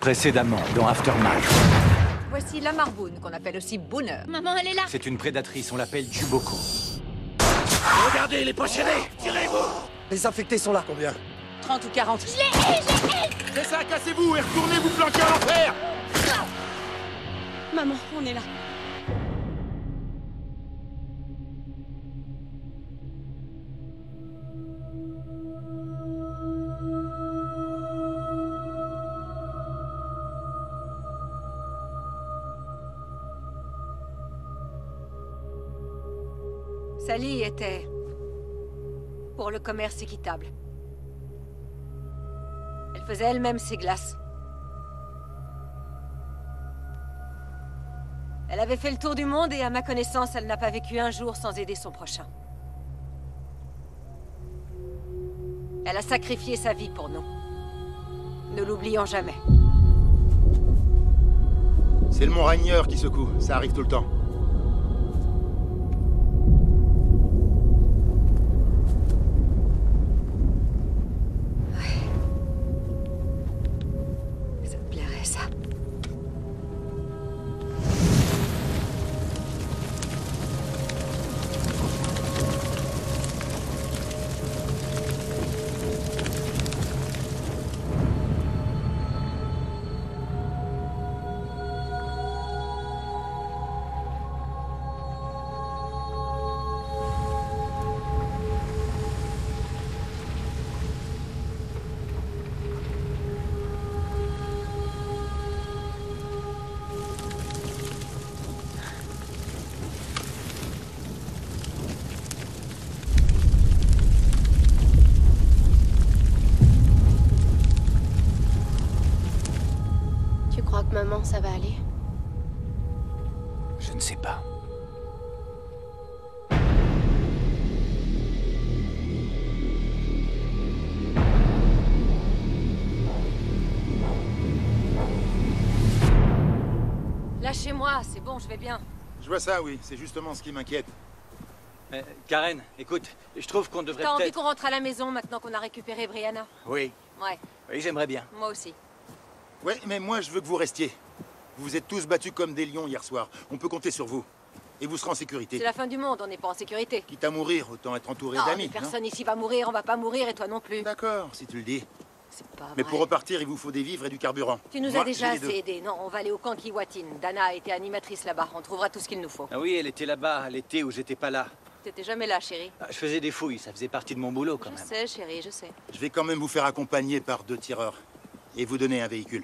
Précédemment, dans Aftermath. Voici la marboune, qu'on appelle aussi Booner. Maman, elle est là. C'est une prédatrice, on l'appelle Juboko. Regardez, les possédés! Tirez-vous! Les infectés sont là. Combien? 30 ou 40. Je l'ai eu. C'est ça, cassez-vous et retournez vous planquer en enfer! Maman, on est là. Sally était pour le commerce équitable. Elle faisait elle-même ses glaces. Elle avait fait le tour du monde et à ma connaissance, elle n'a pas vécu un jour sans aider son prochain. Elle a sacrifié sa vie pour nous. Ne l'oublions jamais. C'est le mont Rainier qui secoue, ça arrive tout le temps. Ça te plairait, ça? Tu crois que maman, ça va aller? Je ne sais pas. Lâchez-moi, c'est bon, je vais bien. Je vois ça, oui, c'est justement ce qui m'inquiète. Karen, écoute, je trouve qu'on devrait T'as envie peut-être... qu'on rentre à la maison maintenant qu'on a récupéré Brianna? Oui, Ouais, oui, j'aimerais bien. moi aussi. Ouais, mais moi je veux que vous restiez. Vous vous êtes tous battus comme des lions hier soir. On peut compter sur vous. Et vous serez en C'est sécurité. la fin du monde, on n'est pas en sécurité. Quitte à mourir, autant être entouré Non, mais d'amis. personne ici va mourir, on va pas mourir et toi non plus. D'accord, si tu le dis. C'est pas Mais vrai. pour repartir, il vous faut des vivres et du carburant. Tu nous Moi, as déjà j'ai les assez deux. aidés. Non, on va aller au camp Kiwatin. Dana a été animatrice là-bas. On trouvera tout ce qu'il nous faut. Ah oui, elle était là-bas, à l'été où j'étais pas là. T'étais jamais là, chérie. Ah, je faisais des fouilles, ça faisait partie de mon boulot quand Je même. sais, chérie, je sais. Je vais quand même vous faire accompagner par 2 tireurs. Et vous donner un véhicule.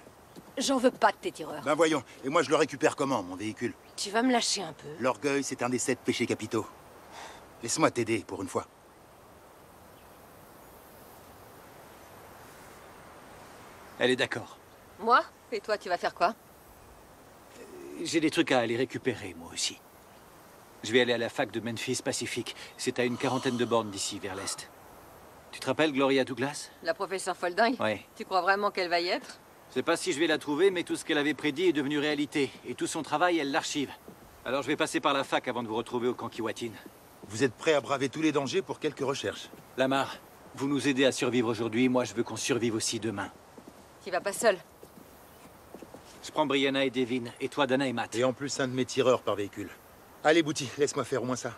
J'en veux pas de tes tireurs. Ben voyons, et moi je le récupère comment, mon véhicule? Tu vas me lâcher un peu. L'orgueil, c'est un des 7 péchés capitaux. Laisse-moi t'aider, pour une fois. Elle est d'accord. Moi? Et toi, tu vas faire quoi? J'ai des trucs à aller récupérer, moi aussi. Je vais aller à la fac de Memphis Pacific. C'est à une 40aine de bornes d'ici, vers l'est. Tu te rappelles Gloria Douglas? La professeure Folding? Ouais. Tu crois vraiment qu'elle va y être? Je sais pas si je vais la trouver, mais tout ce qu'elle avait prédit est devenu réalité. Et tout son travail, elle l'archive. Alors je vais passer par la fac avant de vous retrouver au camp Kiwatin. Vous êtes prêts à braver tous les dangers pour quelques recherches? Lamar, vous nous aidez à survivre aujourd'hui, moi je veux qu'on survive aussi demain. Tu vas pas seul. Je prends Brianna et Devin, et toi Dana et Matt. Et en plus, un de mes tireurs par véhicule. Allez, Bouti, laisse-moi faire au moins ça.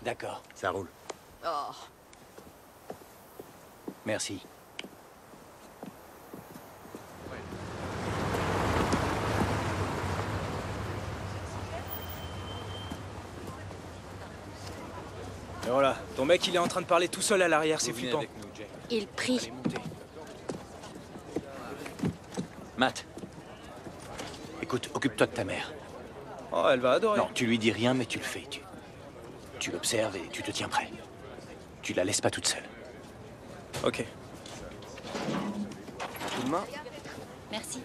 D'accord, Ça roule. Oh. merci. Et voilà, ton mec il est en train de parler tout seul à l'arrière, c'est Vous venez flippant. avec nous, Jay. Il prie. Allez, montez. Matt, écoute, occupe-toi de ta mère. Oh, elle va adorer. Non, tu lui dis rien, mais tu le fais. Tu l'observes et tu te tiens prêt. Tu la laisses pas toute seule. Ok. Coup de main. Merci.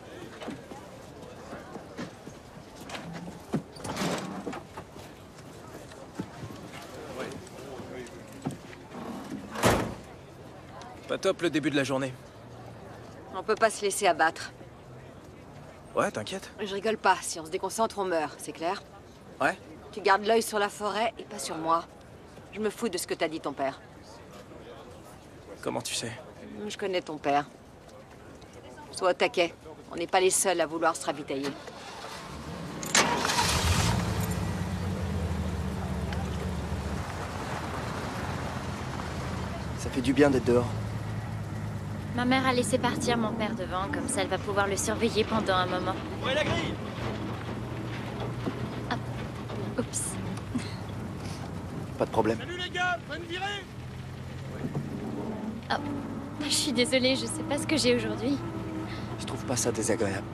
Pas top le début de la journée. On peut pas se laisser abattre. Ouais, t'inquiète. Je rigole pas. Si on se déconcentre, on meurt, c'est clair? Ouais. Tu gardes l'œil sur la forêt et pas sur moi. Je me fous de ce que t'a dit ton père. Comment tu sais? Je connais ton père. Sois au taquet. On n'est pas les seuls à vouloir se ravitailler. Ça fait du bien d'être dehors. Ma mère a laissé partir mon père devant, comme ça elle va pouvoir le surveiller pendant un moment. Ouvrez la grille! Oups. Pas de problème. Salut les gars, prenne virer! Je suis désolée, je sais pas ce que j'ai aujourd'hui. Je trouve pas ça désagréable.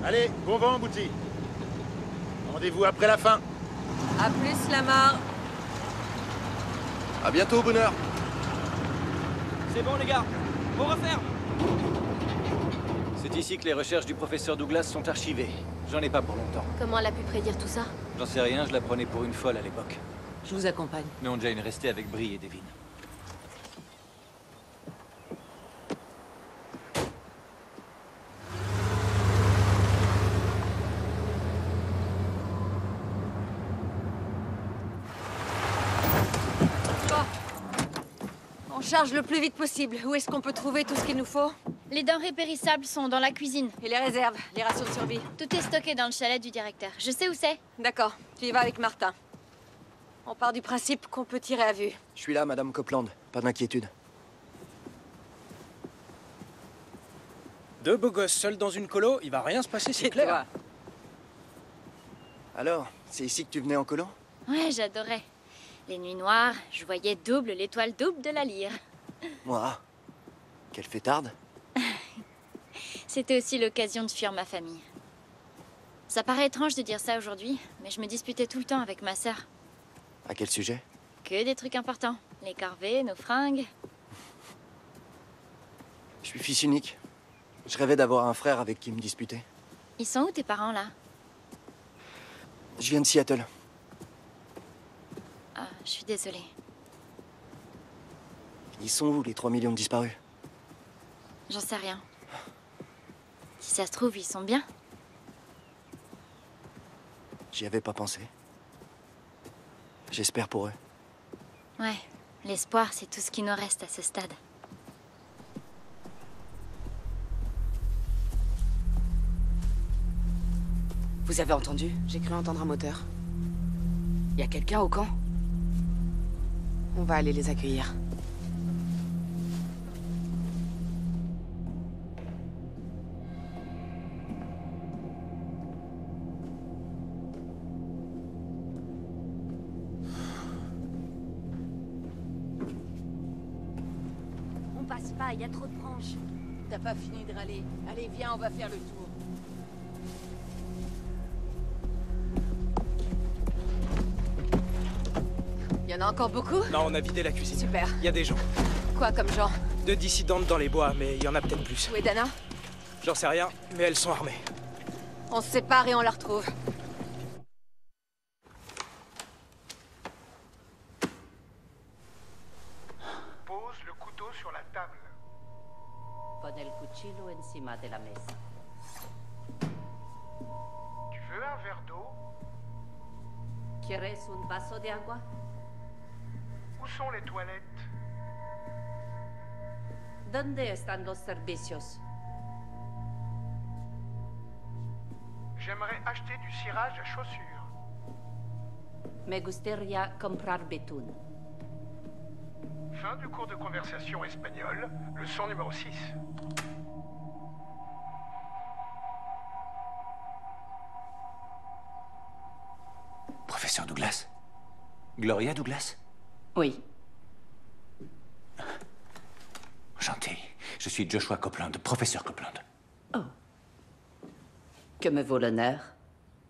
Allez, bon vent, Bouti. Rendez-vous après la fin. À plus, Lamar. À bientôt, bonheur. C'est bon les gars, on referme! C'est ici que les recherches du professeur Douglas sont archivées. J'en ai pas pour longtemps. Comment elle a pu prédire tout ça? J'en sais rien, je la prenais pour une folle à l'époque. Je vous accompagne. Non, Jane, restez avec Bree et Devin. On charge le plus vite possible. Où est-ce qu'on peut trouver tout ce qu'il nous faut? Les denrées périssables sont dans la cuisine. Et les réserves, les rations de survie. Tout est stocké dans le chalet du directeur. Je sais où c'est. D'accord, tu y vas avec Martin. On part du principe qu'on peut tirer à vue. Je suis là, Madame Copeland. Pas d'inquiétude. Deux beaux gosses seuls dans une colo, il va rien se passer, c'est clair. Toi. Alors, c'est ici que tu venais en colo? Ouais, j'adorais. Les nuits noires, je voyais double l'étoile double de la lyre. Moi. Quelle fêtarde. C'était aussi l'occasion de fuir ma famille. Ça paraît étrange de dire ça aujourd'hui, mais je me disputais tout le temps avec ma sœur. À quel sujet? Que des trucs importants. Les corvées, nos fringues. Je suis fils unique. Je rêvais d'avoir un frère avec qui me disputer. Ils sont où tes parents là? Je viens de Seattle. Ah, je suis désolée. Ils sont où, les 3 millions de disparus? J'en sais rien. Si ça se trouve, ils sont bien. J'y avais pas pensé. J'espère pour eux. Ouais, l'espoir, c'est tout ce qui nous reste à ce stade. Vous avez entendu? J'ai cru entendre un moteur. Y a quelqu'un au camp? On va aller les accueillir. On passe pas, il y a trop de branches. T'as pas fini de râler. Allez, viens, on va faire le tour. Il y en a encore beaucoup? Non, on a vidé la cuisine. Super. Il y a des gens. Quoi comme genre? 2 dissidentes dans les bois, mais il y en a peut-être plus. Où est Dana? J'en sais rien, mais elles sont armées. On se sépare et on la retrouve. Pose le couteau sur la table. Pon el cuchillo encima de la mesa. Tu veux un verre d'eau? ¿Quieres un vaso de agua? Où sont les toilettes? ¿Dónde están los servicios? J'aimerais acheter du cirage à chaussures. Me gustaría comprar betún. Fin du cours de conversation espagnole, leçon numéro 6. Professeur Douglas? Gloria Douglas? Oui. Enchanté. Je suis Joshua Copeland, professeur Copeland. Oh. Que me vaut l'honneur?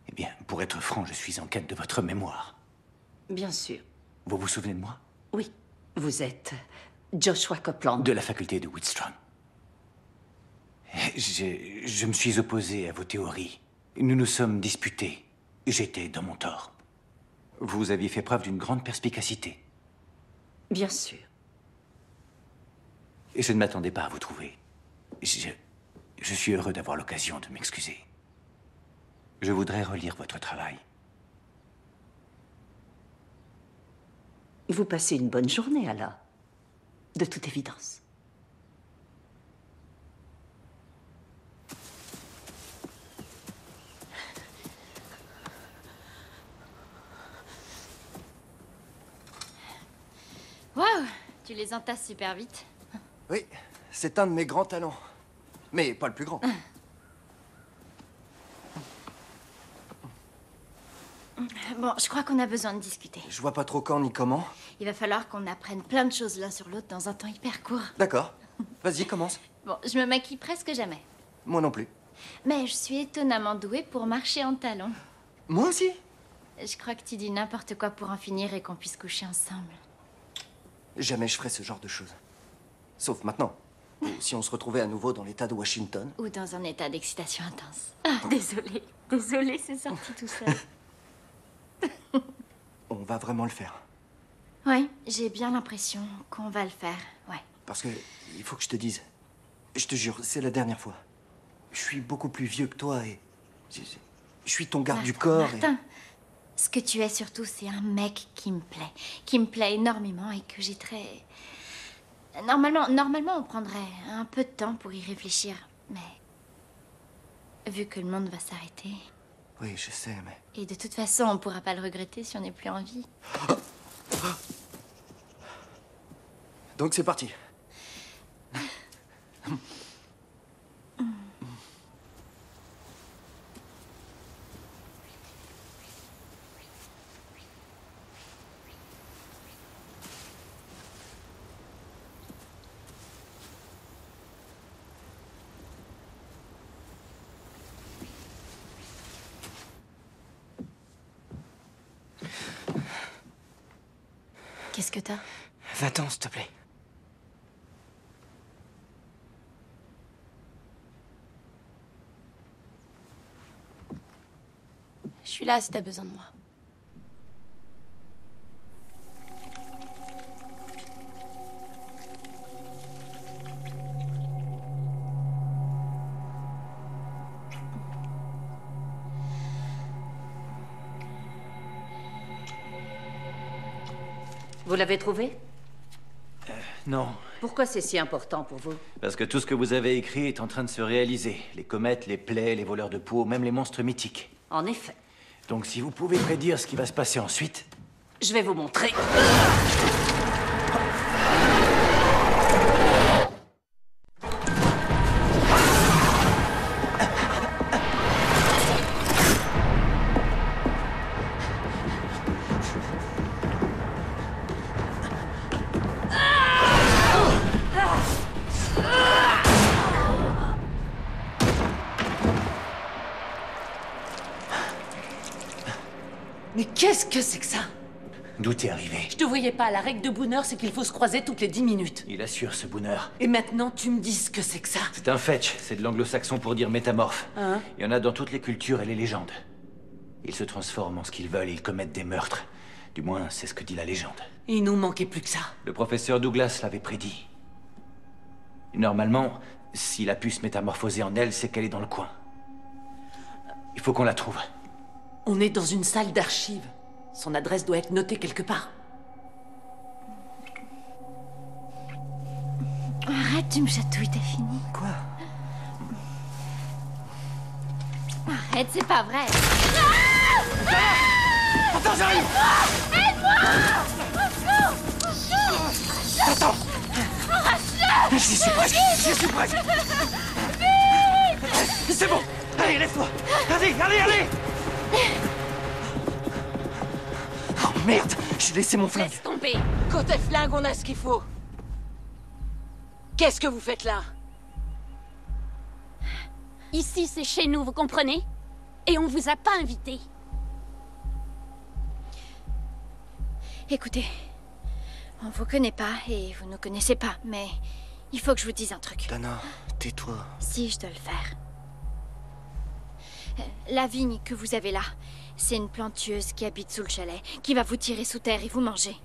Eh bien, pour être franc, je suis en quête de votre mémoire. Bien sûr. Vous vous souvenez de moi? Oui. Vous êtes Joshua Copeland. De la faculté de Wheatstone. Je me suis opposé à vos théories. Nous nous sommes disputés. J'étais dans mon tort. Vous aviez fait preuve d'une grande perspicacité. Bien sûr. Et je ne m'attendais pas à vous trouver. Je suis heureux d'avoir l'occasion de m'excuser. Je voudrais relire votre travail. Vous passez une bonne journée, alors. De toute évidence. Waouh, tu les entasses super vite. Oui, c'est un de mes grands talents. Mais pas le plus grand. Bon, je crois qu'on a besoin de discuter. Je vois pas trop quand ni comment. Il va falloir qu'on apprenne plein de choses l'un sur l'autre dans un temps hyper court. D'accord. Vas-y, commence. Bon, je me maquille presque jamais. Moi non plus. Mais je suis étonnamment douée pour marcher en talons. Moi aussi. Je crois que tu dis n'importe quoi pour en finir et qu'on puisse coucher ensemble. Jamais je ferais ce genre de choses. Sauf maintenant. Ou si on se retrouvait à nouveau dans l'état de Washington. Ou dans un état d'excitation intense. Ah, désolée. Désolée, c'est sorti tout seul. On va vraiment le faire. Ouais, j'ai bien l'impression qu'on va le faire, ouais. Parce que, il faut que je te dise. Je te jure, c'est la dernière fois. Je suis beaucoup plus vieux que toi et... Je suis ton garde du corps Martin, ce que tu es surtout, c'est un mec qui me plaît. Qui me plaît énormément et que j'ai très... Normalement, on prendrait un peu de temps pour y réfléchir. Mais... vu que le monde va s'arrêter... Oui, je sais, mais... Et de toute façon, on pourra pas le regretter si on n'est plus en vie. Donc c'est parti. Qu'est-ce que t'as? Va-t'en, s'il te plaît. Je suis là si t'as besoin de moi. Vous l'avez trouvé? Non. Pourquoi c'est si important pour vous? Parce que tout ce que vous avez écrit est en train de se réaliser. Les comètes, les plaies, les voleurs de peau, même les monstres mythiques. En effet. Donc si vous pouvez prédire ce qui va se passer ensuite... Je vais vous montrer. Mais qu'est-ce que c'est que ça? D'où t'es arrivé? Je te voyais pas, la règle de Booner, c'est qu'il faut se croiser toutes les 10 minutes. Il assure, ce Booner. Et maintenant, tu me dis ce que c'est que ça? C'est un fetch, c'est de l'anglo-saxon pour dire métamorphe. Hein? Il y en a dans toutes les cultures et les légendes. Ils se transforment en ce qu'ils veulent et ils commettent des meurtres. Du moins, c'est ce que dit la légende. Il nous manquait plus que ça. Le professeur Douglas l'avait prédit. Normalement, s'il a pu se métamorphoser en elle, c'est qu'elle est dans le coin. Il faut qu'on la trouve. On est dans une salle d'archives. Son adresse doit être notée quelque part. Arrête, tu me chatouilles, t'es fini. Quoi? Arrête, c'est pas vrai. Attends, j'arrive! Attends! J'y suis presque! J'y suis presque! C'est bon! Allez, laisse-moi! Allez, allez, allez! Oh merde! J'ai laissé mon flingue! Laisse tomber. Côté flingue, on a ce qu'il faut. Qu'est-ce que vous faites là? Ici, c'est chez nous, vous comprenez? Et on vous a pas invité. Écoutez, on vous connaît pas et vous nous connaissez pas, mais il faut que je vous dise un truc. Dana, tais-toi. Si je dois le faire. La vigne que vous avez là, c'est une plantueuse qui habite sous le chalet, qui va vous tirer sous terre et vous manger.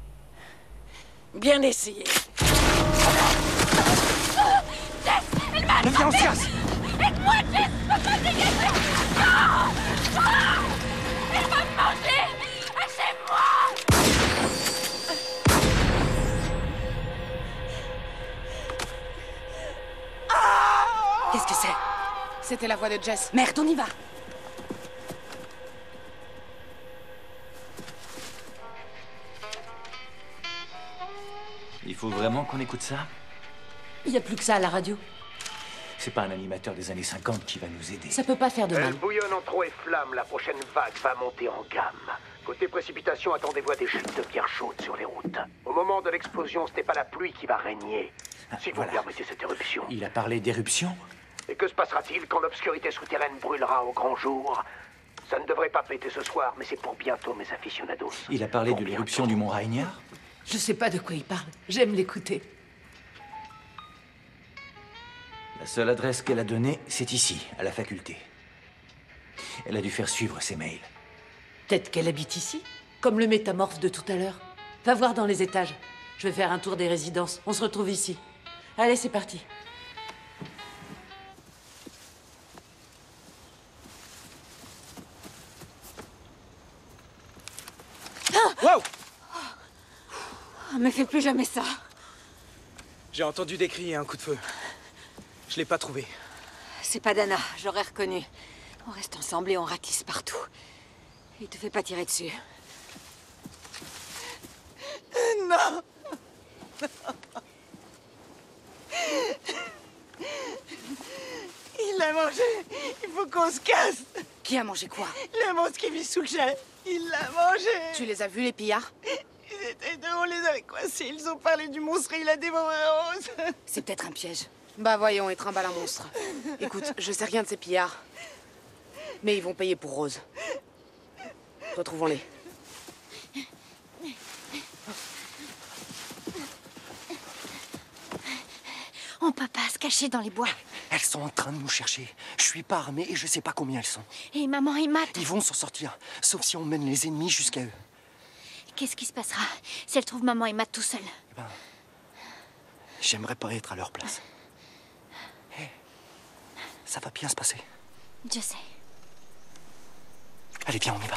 Bien essayé. Viens, on se casse! Aide-moi, Jess! Je peux pas dégager! Non! Non! Elle va me manger! Lâchez-moi! C'était la voix de Jess. Merde, on y va. Il faut vraiment qu'on écoute ça? Il n'y a plus que ça à la radio. C'est pas un animateur des années 50 qui va nous aider. Ça peut pas faire de mal. Elle bouillonne en trop et flamme, la prochaine vague va monter en gamme. Côté précipitation, attendez-vous à des chutes de pierres chaudes sur les routes. Au moment de l'explosion, ce n'est pas la pluie qui va régner. Si vous permettez cette éruption. Il a parlé d'éruption? Et que se passera-t-il quand l'obscurité souterraine brûlera au grand jour? Ça ne devrait pas péter ce soir, mais c'est pour bientôt, mes aficionados. Il a parlé de l'éruption du mont Rainier? Je sais pas de quoi il parle. J'aime l'écouter. La seule adresse qu'elle a donnée, c'est ici, à la faculté. Elle a dû faire suivre ses mails. Peut-être qu'elle habite ici, comme le métamorphe de tout à l'heure. Va voir dans les étages. Je vais faire un tour des résidences. On se retrouve ici. Allez, c'est parti. Wow! Oh, mais fais plus jamais ça. J'ai entendu des cris et un coup de feu. Je l'ai pas trouvé. C'est pas Dana, j'aurais reconnu. On reste ensemble et on ratisse partout. Il te fait pas tirer dessus. Non! Il l'a mangé! Il faut qu'on se casse! Qui a mangé quoi? Le monstre qui vit sous le chalet! Il l'a mangé! Tu les as vus, les pillards? Ils étaient deux, on les avait coincés. Ils ont parlé du monstre et il a dévoré Rose. C'est peut-être un piège. Bah voyons, et trimballe un monstre. Écoute, je sais rien de ces pillards. Mais ils vont payer pour Rose. Retrouvons-les. On peut pas se cacher dans les bois. Elles sont en train de nous chercher. Je suis pas armé et je sais pas combien elles sont. Et maman et Matt. Ils vont s'en sortir, sauf si on mène les ennemis jusqu'à eux. Qu'est-ce qui se passera si elle trouve maman et Matt tout seuls? Eh ben, j'aimerais pas être à leur place. Hé, ça va bien se passer. Je sais. Allez, viens, on y va.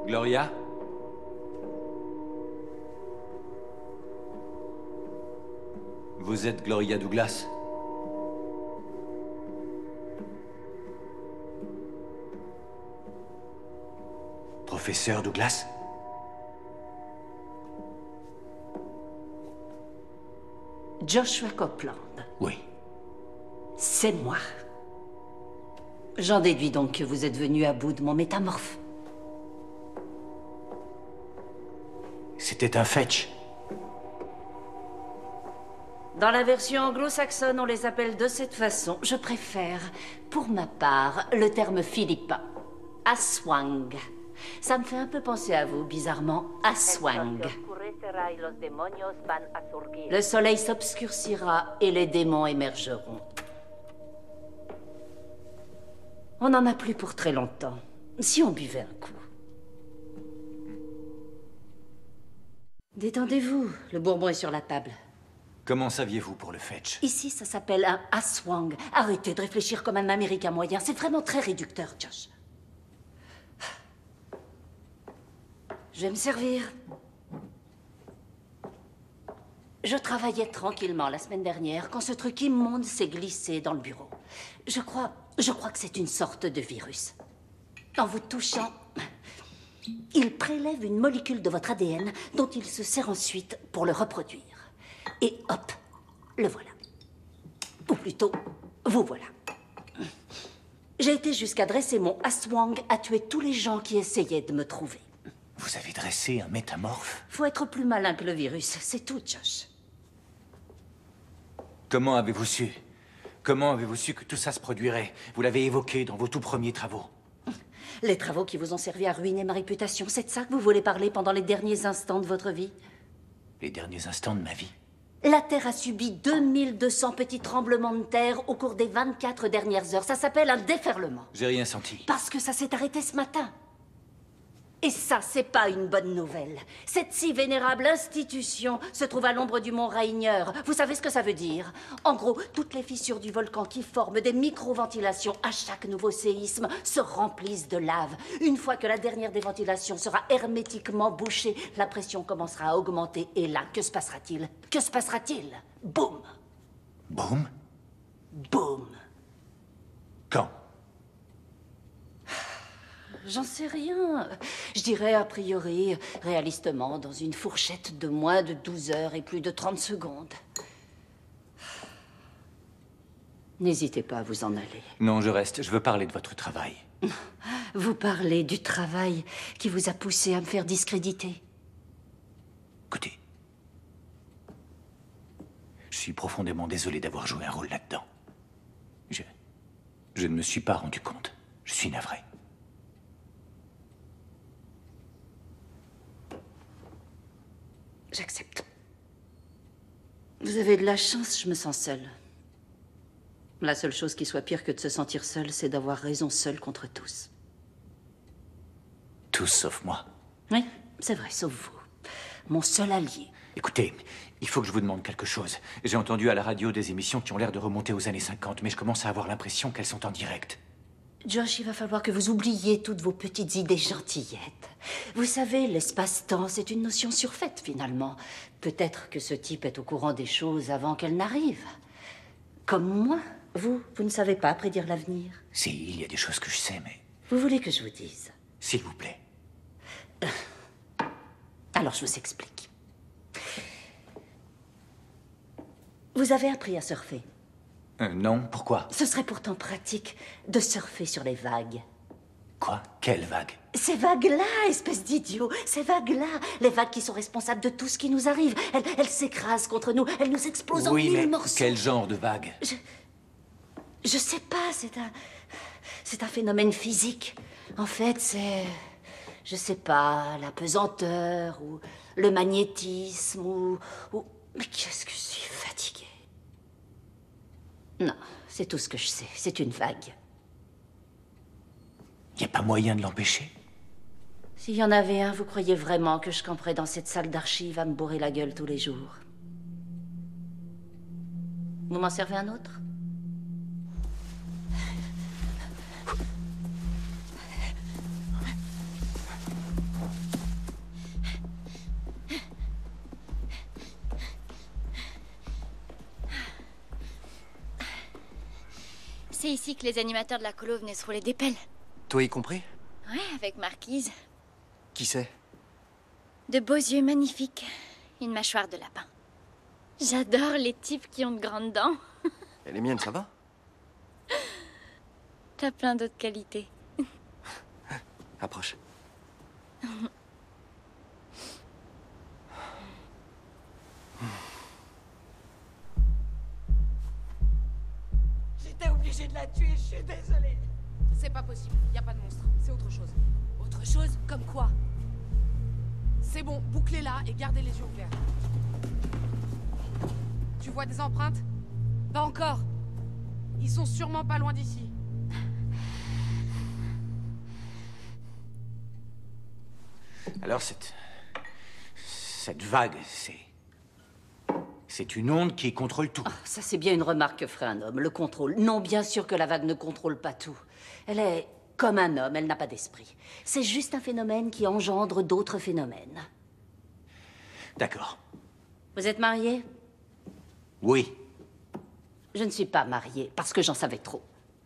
Gloria? Vous êtes Gloria Douglas? Professeur Douglas? Joshua Copeland. Oui. C'est moi. J'en déduis donc que vous êtes venu à bout de mon métamorphe. C'était un fetch. Dans la version anglo-saxonne, on les appelle de cette façon. Je préfère, pour ma part, le terme philippin. Aswang. Ça me fait un peu penser à vous, bizarrement. Aswang. Le soleil s'obscurcira et les démons émergeront. On n'en a plus pour très longtemps. Si on buvait un coup. Détendez-vous, le bourbon est sur la table. Comment saviez-vous pour le fetch? Ici, ça s'appelle un aswang. Arrêtez de réfléchir comme un Américain moyen. C'est vraiment très réducteur, Josh. Je vais me servir. Je travaillais tranquillement la semaine dernière quand ce truc immonde s'est glissé dans le bureau. Je crois que c'est une sorte de virus. En vous touchant, il prélève une molécule de votre ADN dont il se sert ensuite pour le reproduire. Et hop, le voilà. Ou plutôt, vous voilà. J'ai été jusqu'à dresser mon aswang à tuer tous les gens qui essayaient de me trouver. Vous avez dressé un métamorphe? Faut être plus malin que le virus, c'est tout, Josh. Comment avez-vous su? Comment avez-vous su que tout ça se produirait? Vous l'avez évoqué dans vos tout premiers travaux. Les travaux qui vous ont servi à ruiner ma réputation, c'est de ça que vous voulez parler pendant les derniers instants de votre vie? Les derniers instants de ma vie? La Terre a subi 2200 petits tremblements de terre au cours des 24 dernières heures. Ça s'appelle un déferlement. J'ai rien senti. Parce que ça s'est arrêté ce matin. Et ça, c'est pas une bonne nouvelle. Cette si vénérable institution se trouve à l'ombre du mont Rainier. Vous savez ce que ça veut dire? En gros, toutes les fissures du volcan qui forment des micro-ventilations à chaque nouveau séisme se remplissent de lave. Une fois que la dernière des ventilations sera hermétiquement bouchée, la pression commencera à augmenter. Et là, que se passera-t-il? Que se passera-t-il? Boum! Boum? Boum! Quand? J'en sais rien. Je dirais a priori, réalistement, dans une fourchette de moins de 12 heures et plus de 30 secondes. N'hésitez pas à vous en aller. Non, je reste. Je veux parler de votre travail. Vous parlez du travail qui vous a poussé à me faire discréditer. Écoutez. Je suis profondément désolé d'avoir joué un rôle là-dedans. Je ne me suis pas rendu compte. Je suis navré. J'accepte. Vous avez de la chance, je me sens seule. La seule chose qui soit pire que de se sentir seule, c'est d'avoir raison seule contre tous. Tous sauf moi. Oui, c'est vrai, sauf vous. Mon seul allié. Écoutez, il faut que je vous demande quelque chose. J'ai entendu à la radio des émissions qui ont l'air de remonter aux années 50, mais je commence à avoir l'impression qu'elles sont en direct. Josh, il va falloir que vous oubliez toutes vos petites idées gentillettes. Vous savez, l'espace-temps, c'est une notion surfaite, finalement. Peut-être que ce type est au courant des choses avant qu'elles n'arrivent. Comme moi. Vous ne savez pas prédire l'avenir. Si, il y a des choses que je sais, mais... Vous voulez que je vous dise? S'il vous plaît. Alors, je vous explique. Vous avez appris à surfer? Non, pourquoi? Ce serait pourtant pratique de surfer sur les vagues. Quoi? Quelle vague? Ces vagues-là, espèce d'idiot. Ces vagues-là. Les vagues qui sont responsables de tout ce qui nous arrive. Elles s'écrasent contre nous. Elles nous explosent en mille morceaux. Quel genre de vague? Je sais pas, c'est un phénomène physique. En fait, c'est... Je sais pas, la pesanteur, ou le magnétisme, ou... Mais qu'est-ce que je suis fatiguée. Non, c'est tout ce que je sais. C'est une vague. Y a pas moyen de l'empêcher? S'il y en avait un, vous croyez vraiment que je camperais dans cette salle d'archives à me bourrer la gueule tous les jours? Vous m'en servez un autre? C'est ici que les animateurs de la colo venaient se rouler des pelles. Toi y compris? Ouais, avec Marquise. Qui c'est? De beaux yeux magnifiques. Une mâchoire de lapin. J'adore les types qui ont de grandes dents. Et les miennes, ça va? T'as plein d'autres qualités. Approche. J'étais obligée de la tuer, je suis désolée. C'est pas possible, y a pas de monstre, c'est autre chose. Autre chose? Comme quoi? C'est bon, bouclez-la et gardez les yeux ouverts. Tu vois des empreintes? Pas encore. Ils sont sûrement pas loin d'ici. Alors, cette vague, c'est une onde qui contrôle tout. Ah, ça, c'est bien une remarque que ferait un homme, le contrôle. Non, bien sûr que la vague ne contrôle pas tout. Elle est comme un homme, elle n'a pas d'esprit. C'est juste un phénomène qui engendre d'autres phénomènes. D'accord. Vous êtes marié? Oui. Je ne suis pas mariée, parce que j'en savais trop.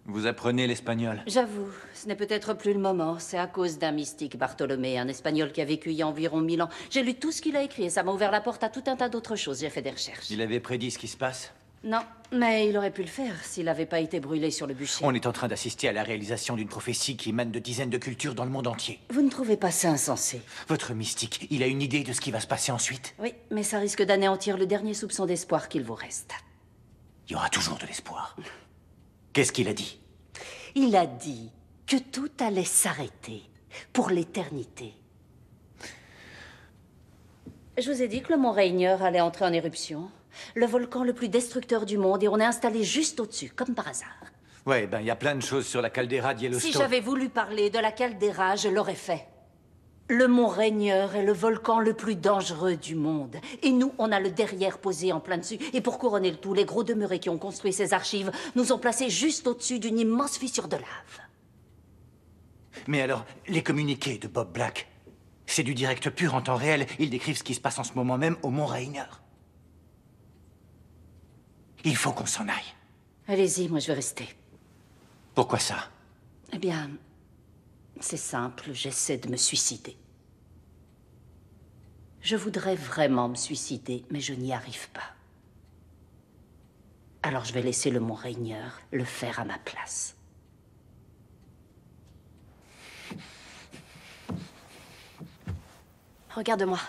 Vous apprenez l'espagnol? J'avoue, ce n'est peut-être plus le moment. C'est à cause d'un mystique, Bartholomé, un Espagnol qui a vécu il y a environ 1000 ans. J'ai lu tout ce qu'il a écrit et ça m'a ouvert la porte à tout un tas d'autres choses. J'ai fait des recherches. Il avait prédit ce qui se passe? Non, mais il aurait pu le faire s'il n'avait pas été brûlé sur le bûcher. On est en train d'assister à la réalisation d'une prophétie qui émane de dizaines de cultures dans le monde entier. Vous ne trouvez pas ça insensé? Votre mystique, il a une idée de ce qui va se passer ensuite? Oui, mais ça risque d'anéantir le dernier soupçon d'espoir qu'il vous reste. Il y aura toujours de l'espoir. Qu'est-ce qu'il a dit? Il a dit que tout allait s'arrêter pour l'éternité. Je vous ai dit que le mont Rainier allait entrer en éruption. Le volcan le plus destructeur du monde et on est installé juste au-dessus, comme par hasard. Ouais, ben il y a plein de choses sur la caldeira de Yellowstone. Si j'avais voulu parler de la caldeira, je l'aurais fait. Le mont Rainier est le volcan le plus dangereux du monde. Et nous, on a le derrière posé en plein dessus. Et pour couronner le tout, les gros demeurés qui ont construit ces archives nous ont placés juste au-dessus d'une immense fissure de lave. Mais alors, les communiqués de Bob Black, c'est du direct pur en temps réel. Ils décrivent ce qui se passe en ce moment même au mont Rainier. Il faut qu'on s'en aille. Allez-y, moi je vais rester. Pourquoi ça? Eh bien, c'est simple, j'essaie de me suicider. Je voudrais vraiment me suicider, mais je n'y arrive pas. Alors je vais laisser le mont Rainier le faire à ma place. Regarde-moi.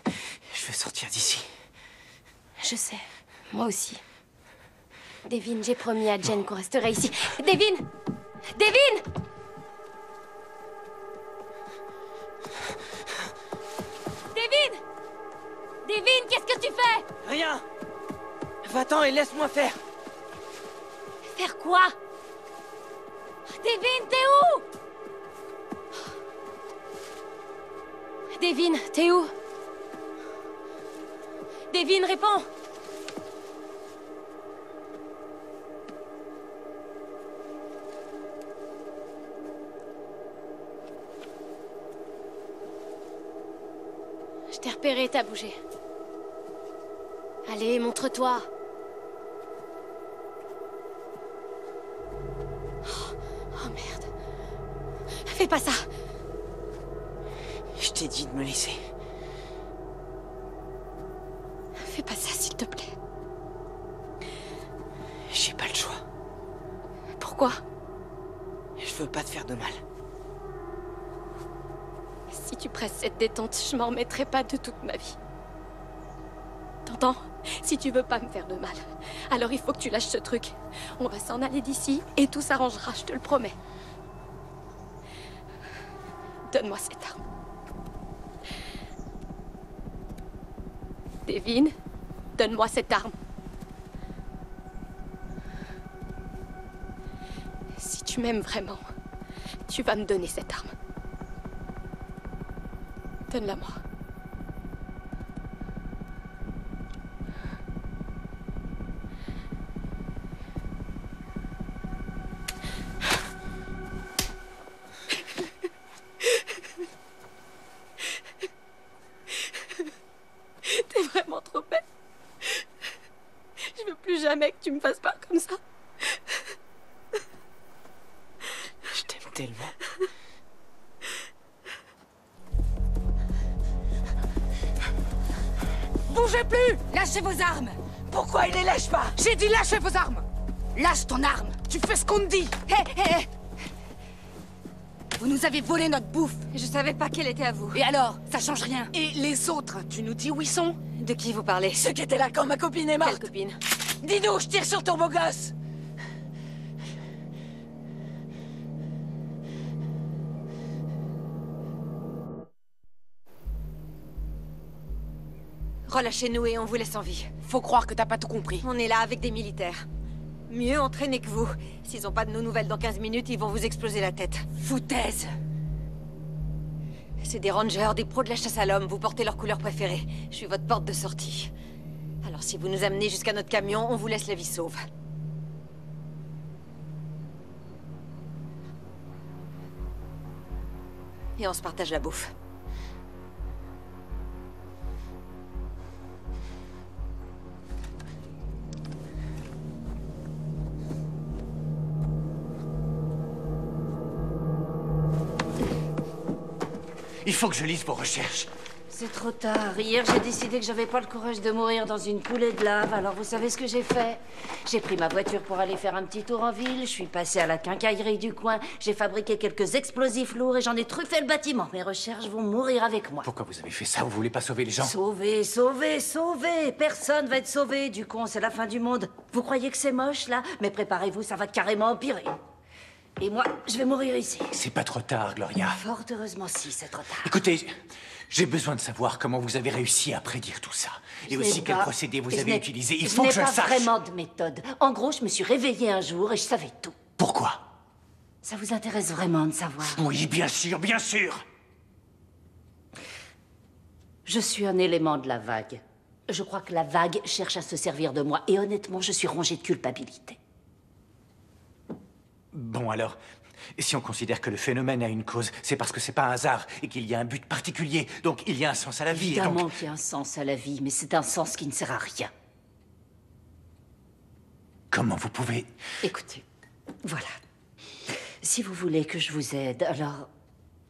Je veux sortir d'ici. Je sais, moi aussi. Devin, j'ai promis à Jen qu'on resterait ici. Devin! Devin! Devin! Devin, qu'est-ce que tu fais? Rien. Va-t'en et laisse-moi faire. Faire quoi? Devin, t'es où? Devin, t'es où? Devin, réponds! Je t'ai repéré, t'as bougé. Allez, montre-toi. Oh merde. Fais pas ça. Je t'ai dit de me laisser. Fais pas ça, s'il te plaît. J'ai pas le choix. Pourquoi? Je veux pas te faire de mal. Si tu presses cette détente, je m'en remettrai pas de toute ma vie. T'entends? Si tu veux pas me faire de mal, alors il faut que tu lâches ce truc. On va s'en aller d'ici et tout s'arrangera, je te le promets. Donne-moi cette arme. Devin, donne-moi cette arme. Si tu m'aimes vraiment, tu vas me donner cette arme. Donne-la-moi. T'es vraiment trop bête. Je veux plus jamais que tu me fasses pas comme ça. Je t'aime tellement. Bougez plus! Lâchez vos armes! Pourquoi il les lâche pas? J'ai dit lâchez vos armes! Lâche ton arme! Tu fais ce qu'on te dit! Hé, hé, hé! Vous nous avez volé notre bouffe! Je savais pas qu'elle était à vous. Et alors? Ça change rien! Et les autres, tu nous dis où ils sont? De qui vous parlez? Ceux qui étaient là quand ma copine est morte! Quelle copine? Dis-nous, je tire sur ton beau gosse! Relâchez-nous et on vous laisse en vie. Faut croire que t'as pas tout compris. On est là avec des militaires. Mieux entraînés que vous. S'ils ont pas de nos nouvelles dans 15 minutes, ils vont vous exploser la tête. Foutaise! C'est des rangers, des pros de la chasse à l'homme. Vous portez leur couleur préférée. Je suis votre porte de sortie. Alors si vous nous amenez jusqu'à notre camion, on vous laisse la vie sauve. Et on se partage la bouffe. Il faut que je lise vos recherches. C'est trop tard. Hier, j'ai décidé que j'avais pas le courage de mourir dans une coulée de lave. Alors, vous savez ce que j'ai fait? J'ai pris ma voiture pour aller faire un petit tour en ville. Je suis passée à la quincaillerie du coin. J'ai fabriqué quelques explosifs lourds et j'en ai truffé le bâtiment. Mes recherches vont mourir avec moi. Pourquoi vous avez fait ça? Vous voulez pas sauver les gens? Sauver, sauver, sauver! Personne va être sauvé. Du con, c'est la fin du monde. Vous croyez que c'est moche, là? Mais préparez-vous, ça va carrément empirer. Et moi, je vais mourir ici. C'est pas trop tard, Gloria. Fort heureusement, si, c'est trop tard. Écoutez, j'ai besoin de savoir comment vous avez réussi à prédire tout ça. Et aussi quel procédé vous avez utilisé. Il faut que je le sache. Je n'ai pas vraiment de méthode. En gros, je me suis réveillée un jour et je savais tout. Pourquoi? Ça vous intéresse vraiment de savoir? Oui, bien sûr, bien sûr. Je suis un élément de la vague. Je crois que la vague cherche à se servir de moi. Et honnêtement, je suis rongée de culpabilité. Bon alors, si on considère que le phénomène a une cause, c'est parce que c'est pas un hasard et qu'il y a un but particulier. Donc il y a un sens à la vie. Évidemment qu'il y a un sens à la vie, mais c'est un sens qui ne sert à rien. Comment vous pouvez... Écoutez, voilà. Si vous voulez que je vous aide, alors...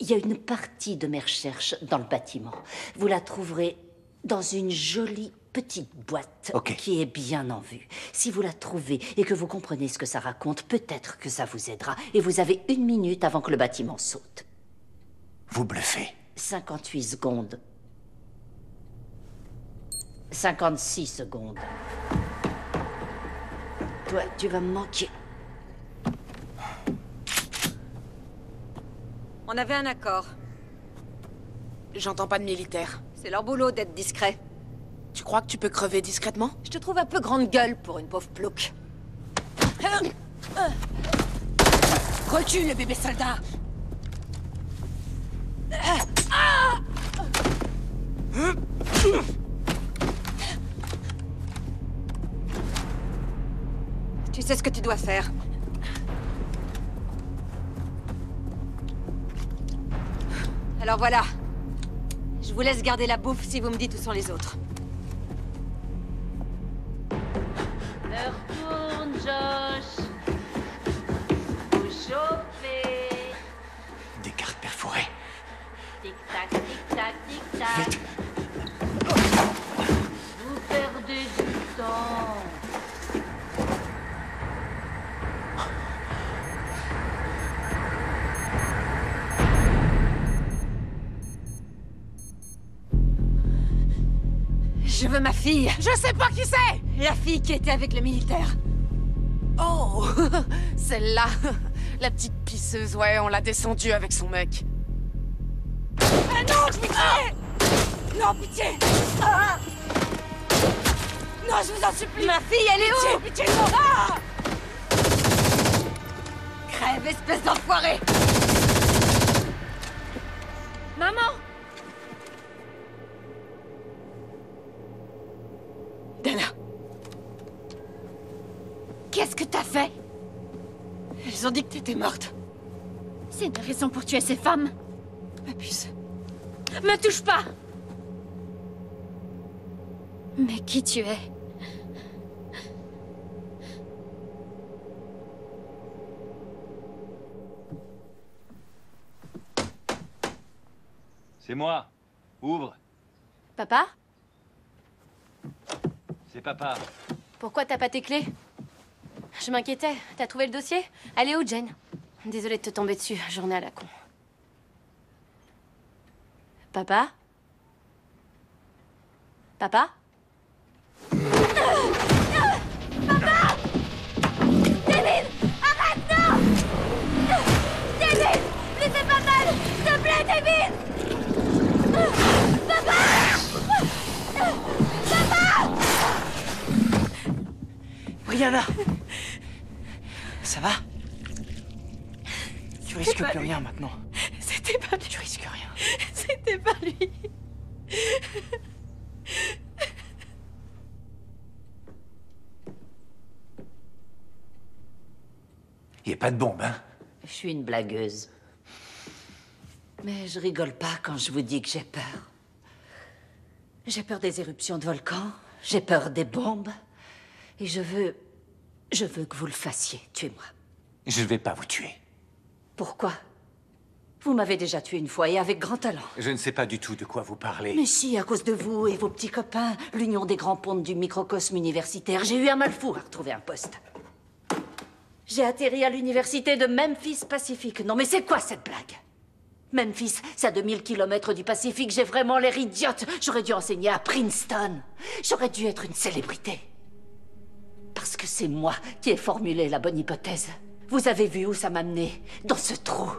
Il y a une partie de mes recherches dans le bâtiment. Vous la trouverez dans une jolie petite boîte qui est bien en vue. Si vous la trouvez et que vous comprenez ce que ça raconte, peut-être que ça vous aidera. Et vous avez 1 minute avant que le bâtiment saute. Vous bluffez. 58 secondes. 56 secondes. Toi, tu vas me manquer. On avait un accord. J'entends pas de militaire. C'est leur boulot d'être discret. Tu crois que tu peux crever discrètement? Je te trouve un peu grande gueule pour une pauvre plouc. Recule, le bébé soldat! Tu sais ce que tu dois faire. Alors voilà. Je vous laisse garder la bouffe si vous me dites où sont les autres. L'heure tourne, Josh. Vous chauffez. Des cartes perforées. Tic-tac, tic-tac, tic-tac. Vite. Vous perdez du temps. Je veux ma fille. Je sais pas qui c'est! La fille qui était avec le militaire. Oh! Celle-là. La petite pisseuse, ouais, on l'a descendue avec son mec. Ah non, pitié! Non, pitié! Ah! Non, je vous en supplie! Ma fille, elle est où? Pitié, non! Ah! Crève, espèce d'enfoiré! Maman! Dana. Qu'est-ce que t'as fait? Ils ont dit que t'étais morte. C'est une raison pour tuer ces femmes. Ma puce. Me touche pas! Mais qui tu es? C'est moi. Ouvre. Papa? C'est papa. Pourquoi t'as pas tes clés? Je m'inquiétais. T'as trouvé le dossier? Elle est où, Jane? Désolée de te tomber dessus. Journée à la con. Papa? Papa? Papa! David! Arrête, non! David! Lui fais pas mal! S'il te plaît, David! Papa! Papa! Brianna! Ça va? Tu risques plus rien maintenant. C'était pas lui. Tu risques rien. C'était pas lui. Il n'y a pas de bombe, hein? Je suis une blagueuse. Mais je rigole pas quand je vous dis que j'ai peur. J'ai peur des éruptions de volcans, j'ai peur des bombes. Et je veux que vous le fassiez, tuez-moi. Je ne vais pas vous tuer. Pourquoi? Vous m'avez déjà tué une fois et avec grand talent. Je ne sais pas du tout de quoi vous parlez. Mais si, à cause de vous et vos petits copains, l'union des grands pontes du microcosme universitaire, j'ai eu un mal fou à retrouver un poste. J'ai atterri à l'université de Memphis Pacific. Non mais c'est quoi cette blague? Memphis, c'est à 2000 km du Pacifique, j'ai vraiment l'air idiote. J'aurais dû enseigner à Princeton. J'aurais dû être une célébrité. Parce que c'est moi qui ai formulé la bonne hypothèse. Vous avez vu où ça m'a mené? Dans ce trou.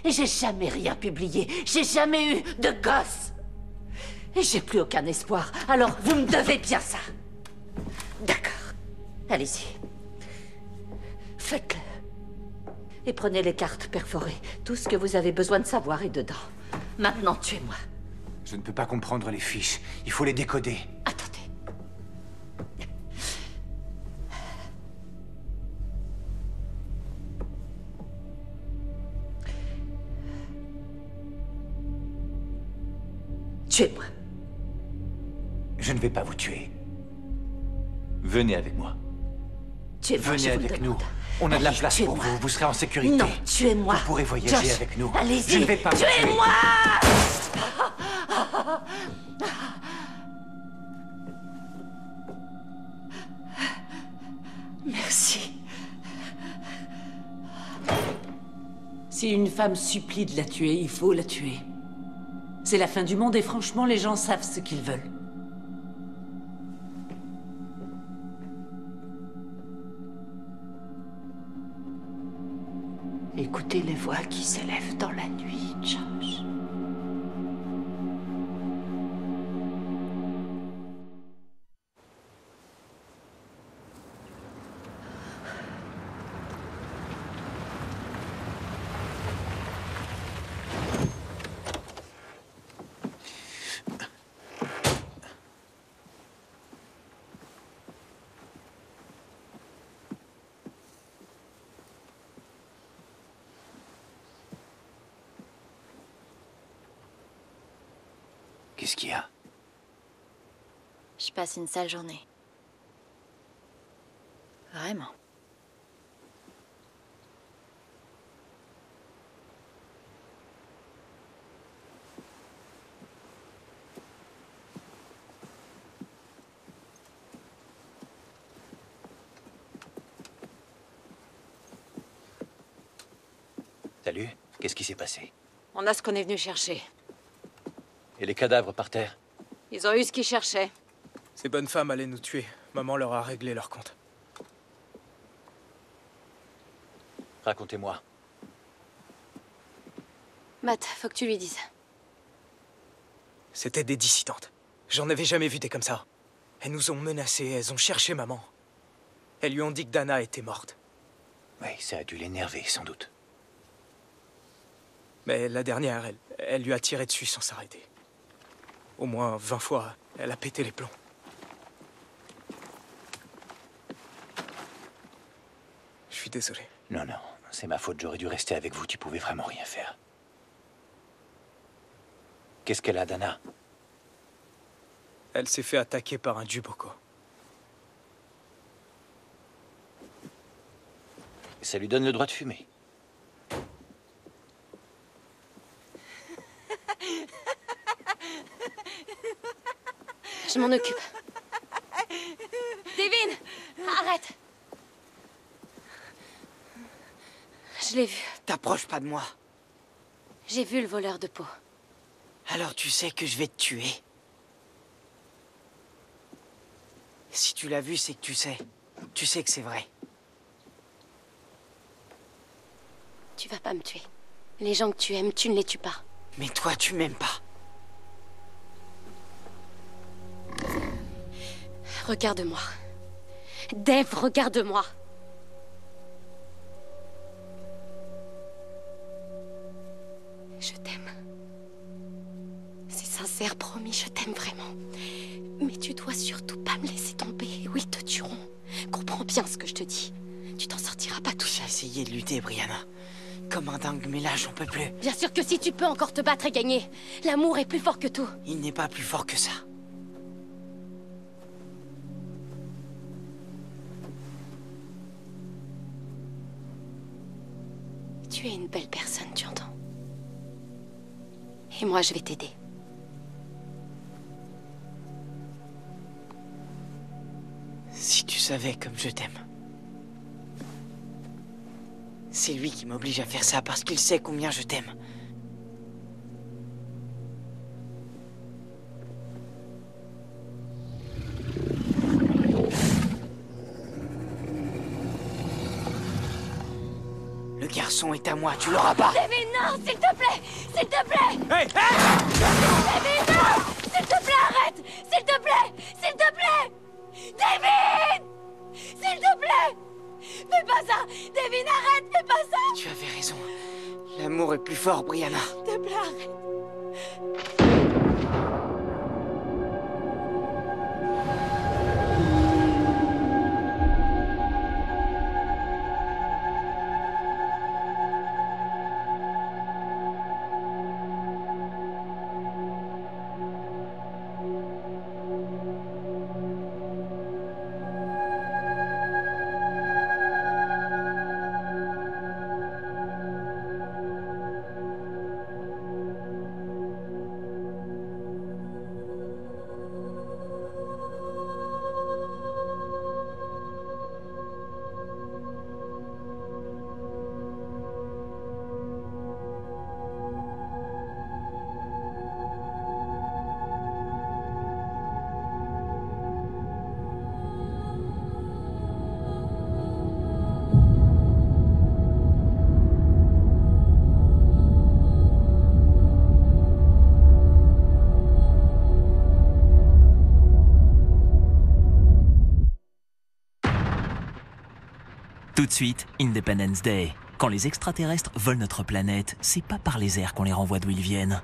Et j'ai jamais rien publié. J'ai jamais eu de gosse. Et j'ai plus aucun espoir. Alors, vous me devez bien ça. D'accord. Allez-y. Faites-le. Et prenez les cartes perforées. Tout ce que vous avez besoin de savoir est dedans. Maintenant, tuez-moi. Je ne peux pas comprendre les fiches. Il faut les décoder. Attendez. Tuez-moi. Je ne vais pas vous tuer. Venez avec moi. Tuez-moi, Venez avec nous. On a de la place pour vous. Vous serez en sécurité. Non, tuez-moi. Vous pourrez voyager Josh, avec nous. Allez-y. Je ne vais pas vous tuer. Tuez-moi. Merci. Si une femme supplie de la tuer, il faut la tuer. C'est la fin du monde et franchement, les gens savent ce qu'ils veulent. Écoutez les voix qui s'élèvent dans la nuit, Josh. Qu'est-ce qu'il y a? Je passe une sale journée. Vraiment. Salut, qu'est-ce qui s'est passé? On a ce qu'on est venu chercher. Et les cadavres par terre? Ils ont eu ce qu'ils cherchaient. Ces bonnes femmes allaient nous tuer. Maman leur a réglé leur compte. Racontez-moi. Matt, faut que tu lui dises. C'était des dissidentes. J'en avais jamais vu des comme ça. Elles nous ont menacés, elles ont cherché maman. Elles lui ont dit que Dana était morte. Oui, ça a dû l'énerver, sans doute. Mais la dernière, elle lui a tiré dessus sans s'arrêter. Au moins 20 fois, elle a pété les plombs. Je suis désolé. Non, non, c'est ma faute, j'aurais dû rester avec vous, tu pouvais vraiment rien faire. Qu'est-ce qu'elle a, Dana? Elle s'est fait attaquer par un Djuboko. Ça lui donne le droit de fumer. Je m'en occupe. Devin, arrête. Je l'ai vu. T'approches pas de moi. J'ai vu le voleur de peau. Alors tu sais que je vais te tuer. Si tu l'as vu, c'est que tu sais. Tu sais que c'est vrai. Tu vas pas me tuer. Les gens que tu aimes, tu ne les tues pas. Mais toi, tu m'aimes pas. Regarde-moi. Dave, regarde-moi. Je t'aime. C'est sincère, promis, je t'aime vraiment. Mais tu dois surtout pas me laisser tomber ou ils te tueront. Comprends bien ce que je te dis. Tu t'en sortiras pas tout seul. J'ai essayé de lutter, Brianna. Comme un dingue, mais là, j'en peux plus. Bien sûr que si tu peux encore te battre et gagner. L'amour est plus fort que tout. Il n'est pas plus fort que ça. Tu es une belle personne, tu entends? Et moi, je vais t'aider. Si tu savais comme je t'aime. C'est lui qui m'oblige à faire ça parce qu'il sait combien je t'aime. Le garçon est à moi, tu l'auras pas. David, non, s'il te plaît! S'il te plaît! Hey, David, non! S'il te plaît, arrête! S'il te plaît! S'il te plaît! David! S'il te plaît! Fais pas ça! David, arrête! Fais pas ça! Tu avais raison. L'amour est plus fort, Brianna. S'il te plaît, arrête! Tout de suite, Independence Day. Quand les extraterrestres volent notre planète, c'est pas par les airs qu'on les renvoie d'où ils viennent.